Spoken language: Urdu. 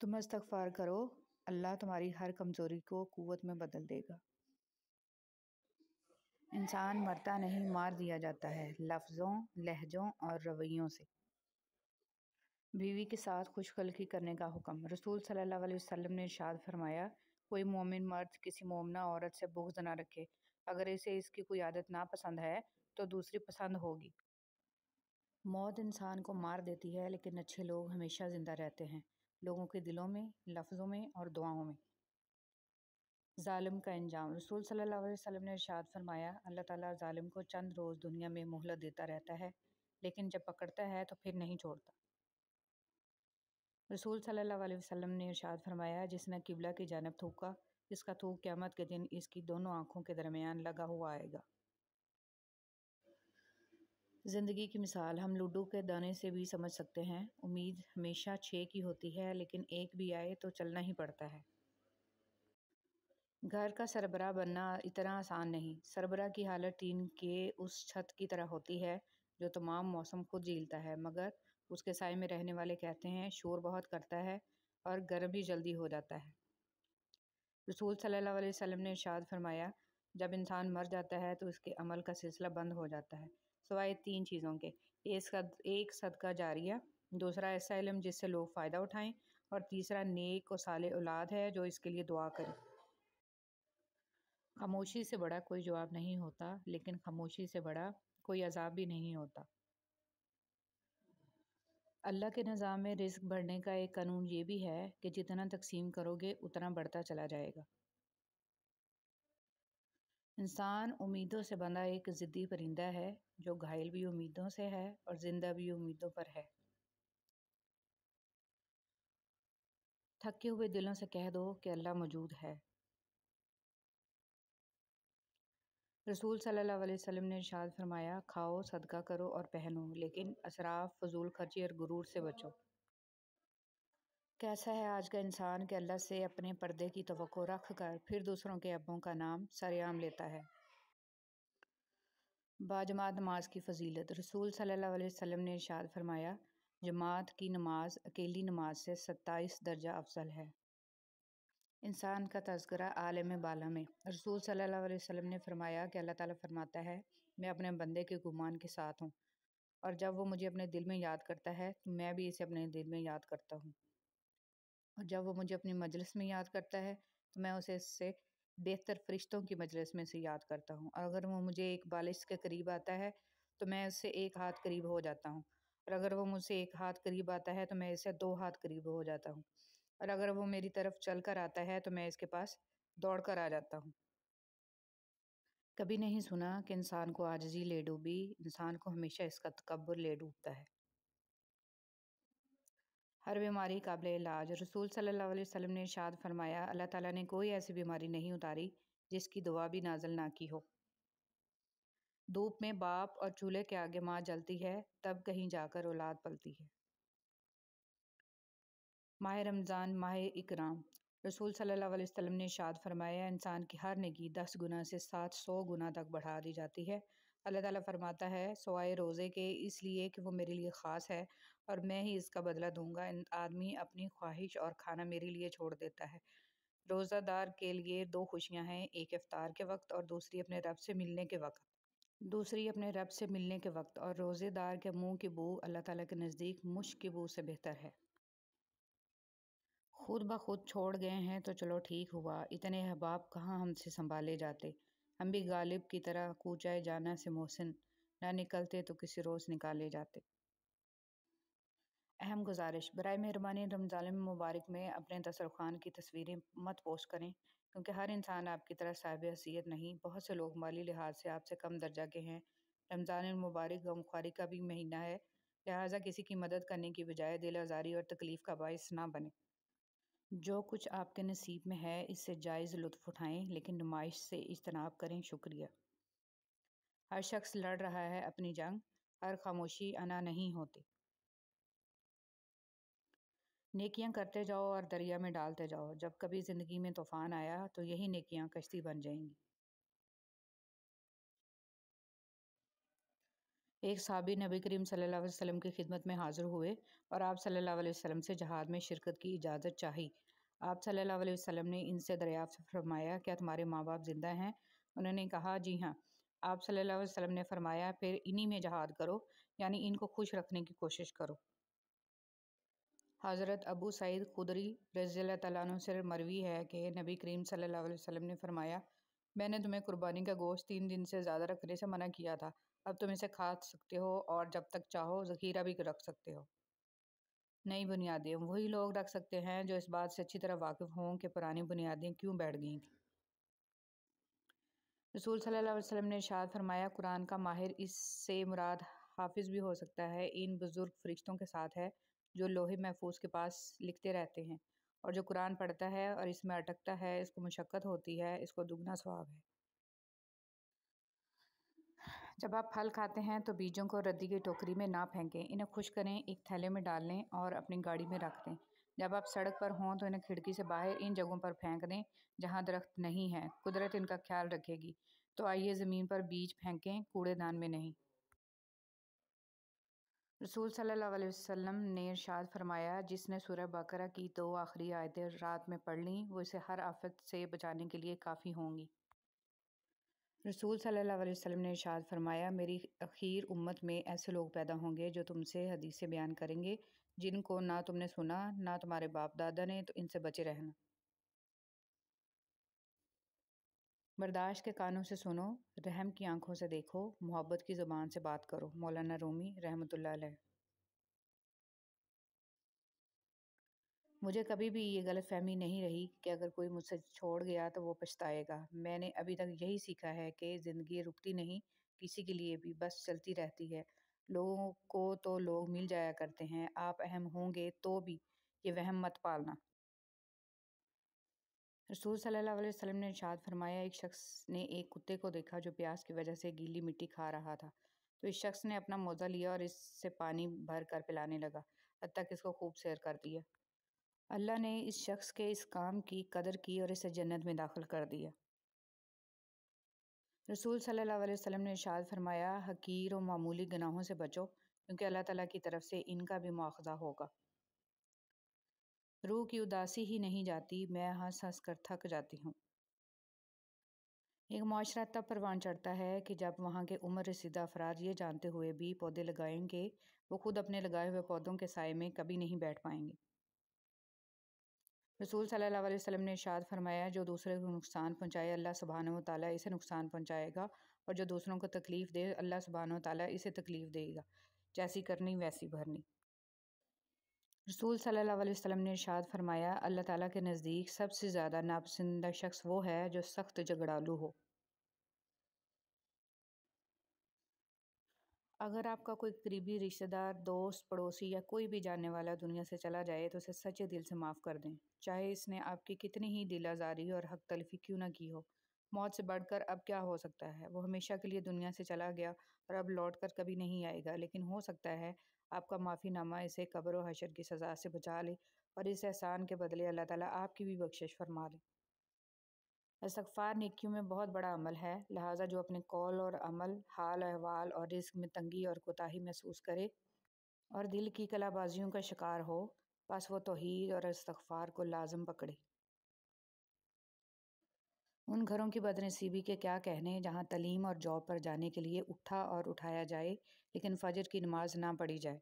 تم استغفار کرو، اللہ تمہاری ہر کمزوری کو قوت میں بدل دے گا۔ انسان مرتا نہیں، مار دیا جاتا ہے، لفظوں، لہجوں اور رویوں سے۔ بیوی کے ساتھ خوش خلقی کرنے کا حکم۔ رسول صلی اللہ علیہ وسلم نے ارشاد فرمایا، کوئی مومن مرد کسی مومنہ عورت سے بغض نہ رکھے، اگر اسے اس کی کوئی عادت ناپسند ہے تو دوسری پسند ہوگی۔ موت انسان کو مار دیتی ہے، لیکن اچھے لوگ ہمیشہ زندہ رہتے ہیں، لوگوں کے دلوں میں، لفظوں میں اور دعاؤں میں۔ ظالم کا انجام۔ رسول صلی اللہ علیہ وسلم نے ارشاد فرمایا، اللہ تعالیٰ ظالم کو چند روز دنیا میں مہلت دیتا رہتا ہے، لیکن جب پکڑتا ہے تو پھر نہیں چھوڑتا۔ رسول صلی اللہ علیہ وسلم نے ارشاد فرمایا، جس نے قبلہ کی جانب تھوکا، اس کا تھوک قیامت کے دن اس کی دونوں آنکھوں کے درمیان لگا ہوا آئے گا۔ زندگی کی مثال ہم لوڈو کے دانے سے بھی سمجھ سکتے ہیں۔ امید ہمیشہ 6 کی ہوتی ہے، لیکن 1 بھی آئے تو چلنا ہی پڑتا ہے۔ گھر کا سربراہ بننا اتنا آسان نہیں۔ سربراہ کی حالت ٹین کے اس چھت کی طرح ہوتی ہے جو تمام موسم خود جھیلتا ہے، مگر اس کے سائے میں رہنے والے کہتے ہیں شور بہت کرتا ہے اور گرم بھی جلدی ہو جاتا ہے۔ رسول صلی اللہ علیہ وسلم نے ارشاد فرمایا، جب انسان مر جاتا ہے تو اس کے عمل کا سلسلہ بند ہو جاتا ہے، سوائے 3 چیزوں کے: ایک صدقہ جاریہ، دوسرا ایسا علم جس سے لوگ فائدہ اٹھائیں، اور تیسرا نیک و صالح اولاد ہے جو اس کے لیے دعا کرے۔ خاموشی سے بڑا کوئی جواب نہیں ہوتا، لیکن خاموشی سے بڑا کوئی عذاب بھی نہیں ہوتا۔ اللہ کے نظام میں رزق بڑھنے کا ایک قانون یہ بھی ہے کہ جتنا تقسیم کرو گے اتنا بڑھتا چلا جائے گا۔ انسان امیدوں سے بندھا ایک ضدی پرندہ ہے جو گھائل بھی امیدوں سے ہے اور زندہ بھی امیدوں پر ہے۔ تھکے ہوئے دلوں سے کہہ دو کہ اللہ موجود ہے۔ رسول صلی اللہ علیہ وسلم نے ارشاد فرمایا، کھاؤ، صدقہ کرو اور پہنو، لیکن اسراف، فضول خرچی اور غرور سے بچو۔ کیسا ہے آج کا انسان کہ اللہ سے اپنے پردے کی توقع رکھ کر پھر دوسروں کے عیبوں کا نام سرعام لیتا ہے۔ باجماعت نماز کی فضیلت۔ رسول صلی اللہ علیہ وسلم نے ارشاد فرمایا، جماعت کی نماز اکیلی نماز سے 27 درجہ افضل ہے۔ انسان کا تذکرہ عالم بالا میں۔ رسول صلی اللہ علیہ وسلم نے فرمایا کہ اللہ تعالیٰ فرماتا ہے، میں اپنے بندے کے گمان کے ساتھ ہوں، اور جب وہ مجھے اپنے دل میں یاد کرتا ہے تو میں بھی اسے اپنے دل میں یاد کرتا ہوں، اور جب وہ مجھے اپنی مجلس میں یاد کرتا ہے تو میں اسے اس سے بہتر فرشتوں کی مجلس میں سے یاد کرتا ہوں، اور اگر وہ مجھے ایک بالش کے قریب آتا ہے تو میں اس سے 1 ہاتھ قریب ہو جاتا ہوں، اور اگر وہ مجھ سے 1 ہاتھ قریب آتا ہے تو میں اس سے 2 ہاتھ قریب ہو جاتا ہوں، اور اگر وہ میری طرف چل کر آتا ہے تو میں اس کے پاس دوڑ کر آ جاتا ہوں۔ کبھی نہیں سنا کہ انسان کو عاجزی لے ڈوبی، انسان کو ہمیشہ اس کا تکبر لے ڈوبتا ہے۔ ہر بیماری قابل علاج۔ رسول صلی اللہ علیہ وسلم نے ارشاد فرمایا، اللہ تعالیٰ نے کوئی ایسی بیماری نہیں اتاری جس کی دوا بھی نازل نہ کی ہو۔ دھوپ میں باپ اور چولہے کے آگے ماں جلتی ہے، تب کہیں جا کر اولاد پلتی ہے۔ ماہ رمضان، ماہ اکرام۔ رسول صلی اللہ علیہ وسلم نے ارشاد فرمایا، انسان کی ہر نیکی 10 گنا سے 700 گنا تک بڑھا دی جاتی ہے۔ اللہ تعالیٰ فرماتا ہے، سوائے روزے کے، اس لیے کہ وہ میرے لیے خاص ہے اور میں ہی اس کا بدلہ دوں گا۔ آدمی اپنی خواہش اور کھانا میرے لیے چھوڑ دیتا ہے۔ روزہ دار کے لیے 2 خوشیاں ہیں، ایک افطار کے وقت اور دوسری اپنے رب سے ملنے کے وقت۔ اور روزے دار کے منہ کی بو اللہ تعالیٰ کے نزدیک مشک کی بو سے بہتر ہے۔ خود بخود چھوڑ گئے ہیں تو چلو ٹھیک ہوا، اتنے احباب کہاں ہم سے سنبھالے جاتے، ہم بھی غالب کی طرح کوچہ جانا سے محسن، نہ نکلتے تو کسی روز نکالے جاتے۔ اہم گزارش، برائے مہربانی رمضان مبارک میں اپنے دسترخوان کی تصویریں مت پوسٹ کریں، کیونکہ ہر انسان آپ کی طرح صاحب حیثیت نہیں، بہت سے لوگ مالی لحاظ سے آپ سے کم درجہ کے ہیں۔ رمضان المبارک غمخواری کا بھی مہینہ ہے، لہٰذا کسی کی مدد کرنے کی بجائے دل آزاری اور تکلیف کا باعث نہ بنیں۔ جو کچھ آپ کے نصیب میں ہے اس سے جائز لطف اٹھائیں، لیکن نمائش سے اجتناب کریں۔ شکریہ۔ ہر شخص لڑ رہا ہے اپنی جنگ، ہر خاموشی انا نہیں ہوتی۔ نیکیاں کرتے جاؤ اور دریا میں ڈالتے جاؤ، جب کبھی زندگی میں طوفان آیا تو یہی نیکیاں کشتی بن جائیں گی۔ ایک صحابی نبی کریم صلی اللہ علیہ وسلم کی خدمت میں حاضر ہوئے اور آپ صلی اللہ علیہ وسلم سے جہاد میں شرکت کی اجازت چاہی۔ آپ صلی اللہ علیہ وسلم نے ان سے دریافت فرمایا، کیا تمہارے ماں باپ زندہ ہیں؟ انہوں نے کہا، جی ہاں۔ آپ صلی اللہ علیہ وسلم نے فرمایا، پھر انہی میں جہاد کرو، یعنی ان کو خوش رکھنے کی کوشش کرو۔ حضرت ابو سعید خدری رضی اللہ تعالیٰ عنہ سے مروی ہے کہ نبی کریم صلی اللہ علیہ وسلم نے فرمایا، میں نے تمہیں قربانی کا گوشت 3 دن سے زیادہ رکھنے سے منع کیا تھا، اب تم اسے کھا سکتے ہو اور جب تک چاہو ذخیرہ بھی رکھ سکتے ہو۔ نئی بنیادیں وہی لوگ رکھ سکتے ہیں جو اس بات سے اچھی طرح واقف ہوں کہ پرانی بنیادیں کیوں بیٹھ گئی تھیں۔ رسول صلی اللہ علیہ وسلم نے ارشاد فرمایا، قرآن کا ماہر، اس سے مراد حافظ بھی ہو سکتا ہے، ان بزرگ فرشتوں کے ساتھ ہے جو لوح محفوظ کے پاس لکھتے رہتے ہیں، اور جو قرآن پڑھتا ہے اور اس میں اٹکتا ہے، اس کو مشقت ہوتی ہے، اس کو دگنا ثواب ہے۔ جب آپ پھل کھاتے ہیں تو بیجوں کو ردی کی ٹوکری میں نہ پھینکیں، انہیں خشک کریں، ایک تھیلے میں ڈال لیں اور اپنی گاڑی میں رکھ دیں۔ جب آپ سڑک پر ہوں تو انہیں کھڑکی سے باہر ان جگہوں پر پھینک دیں جہاں درخت نہیں ہیں، قدرت ان کا خیال رکھے گی۔ تو آئیے زمین پر بیج پھینکیں، کوڑے دان میں نہیں۔ رسول صلی اللہ علیہ وسلم نے ارشاد فرمایا، جس نے سورہ بقرہ کی 2 آخری آیتیں رات میں پڑھ لیں، وہ اسے ہر آفت سے بچانے کے لیے کافی ہوں گی۔ رسول صلی اللہ علیہ وسلم نے ارشاد فرمایا، میری اخیر امت میں ایسے لوگ پیدا ہوں گے جو تم سے حدیثیں بیان کریں گے جن کو نہ تم نے سنا نہ تمہارے باپ دادا نے، تو ان سے بچے رہنا۔ برداشت کے کانوں سے سنو، رحم کی آنکھوں سے دیکھو، محبت کی زبان سے بات کرو۔ مولانا رومی رحمۃ اللہ علیہ۔ مجھے کبھی بھی یہ غلط فہمی نہیں رہی کہ اگر کوئی مجھ سے چھوڑ گیا تو وہ پچھتائے گا۔ میں نے ابھی تک یہی سیکھا ہے کہ زندگی رکتی نہیں، کسی کے لیے بھی، بس چلتی رہتی ہے۔ لوگوں کو تو لوگ مل جایا کرتے ہیں، آپ اہم ہوں گے تو بھی یہ وہم مت پالنا۔ رسول صلی اللہ علیہ وسلم نے ارشاد فرمایا، ایک شخص نے ایک کتے کو دیکھا جو پیاس کی وجہ سے گیلی مٹی کھا رہا تھا، تو اس شخص نے اپنا موزہ لیا اور اس سے پانی بھر کر پلانے لگا، حتیٰ کہ اس کو خوب سیر کر دیا۔ اللہ نے اس شخص کے اس کام کی قدر کی اور اسے جنت میں داخل کر دیا۔ رسول صلی اللہ علیہ وسلم نے ارشاد فرمایا، حقیر و معمولی گناہوں سے بچو، کیونکہ اللہ تعالیٰ کی طرف سے ان کا بھی مواخذہ ہوگا۔ روح کی اداسی ہی نہیں جاتی، میں ہنس ہنس کر تھک جاتی ہوں۔ ایک معاشرہ تب پروان چڑھتا ہے کہ جب وہاں کے عمر رسیدہ افراد یہ جانتے ہوئے بھی پودے لگائیں گے وہ خود اپنے لگائے ہوئے پودوں کے سائے میں کبھی نہیں بیٹھ پائیں گے۔ رسول صلی اللہ علیہ وسلم نے ارشاد فرمایا، جو دوسرے کو نقصان پہنچائے اللہ سبحانہ و تعالیٰ اسے نقصان پہنچائے گا، اور جو دوسروں کو تکلیف دے اللہ سبحانہ و تعالیٰ اسے تکلیف دے گا، جیسی کرنی ویسی بھرنی۔ رسول صلی اللہ علیہ وسلم نے ارشاد فرمایا، اللہ تعالیٰ کے نزدیک سب سے زیادہ ناپسندیدہ شخص وہ ہے جو سخت جھگڑالو ہو۔ اگر آپ کا کوئی قریبی رشتہ دار، دوست، پڑوسی یا کوئی بھی جاننے والا دنیا سے چلا جائے تو اسے سچے دل سے معاف کر دیں، چاہے اس نے آپ کی کتنی ہی دل آزاری اور حق تلفی کیوں نہ کی ہو۔ موت سے بڑھ کر اب کیا ہو سکتا ہے؟ وہ ہمیشہ کے لیے دنیا سے چلا گیا اور اب لوٹ کر کبھی نہیں آئے گا، لیکن ہو سکتا ہے آپ کا معافی نامہ اسے قبر و حشر کی سزا سے بچا لے اور اس احسان کے بدلے اللہ تعالیٰ آپ کی بھی بخشش فرما لے۔ استغفار نیکیوں میں بہت بڑا عمل ہے، لہٰذا جو اپنے قول اور عمل، حال احوال اور رزق میں تنگی اور کوتاہی محسوس کرے اور دل کی کلا بازیوں کا شکار ہو، بس وہ توحید اور استغفار کو لازم پکڑے۔ ان گھروں کی بدنصیبی کے کیا کہنے جہاں تعلیم اور جاب پر جانے کے لیے اٹھا اور اٹھایا جائے لیکن فجر کی نماز نہ پڑھی جائے۔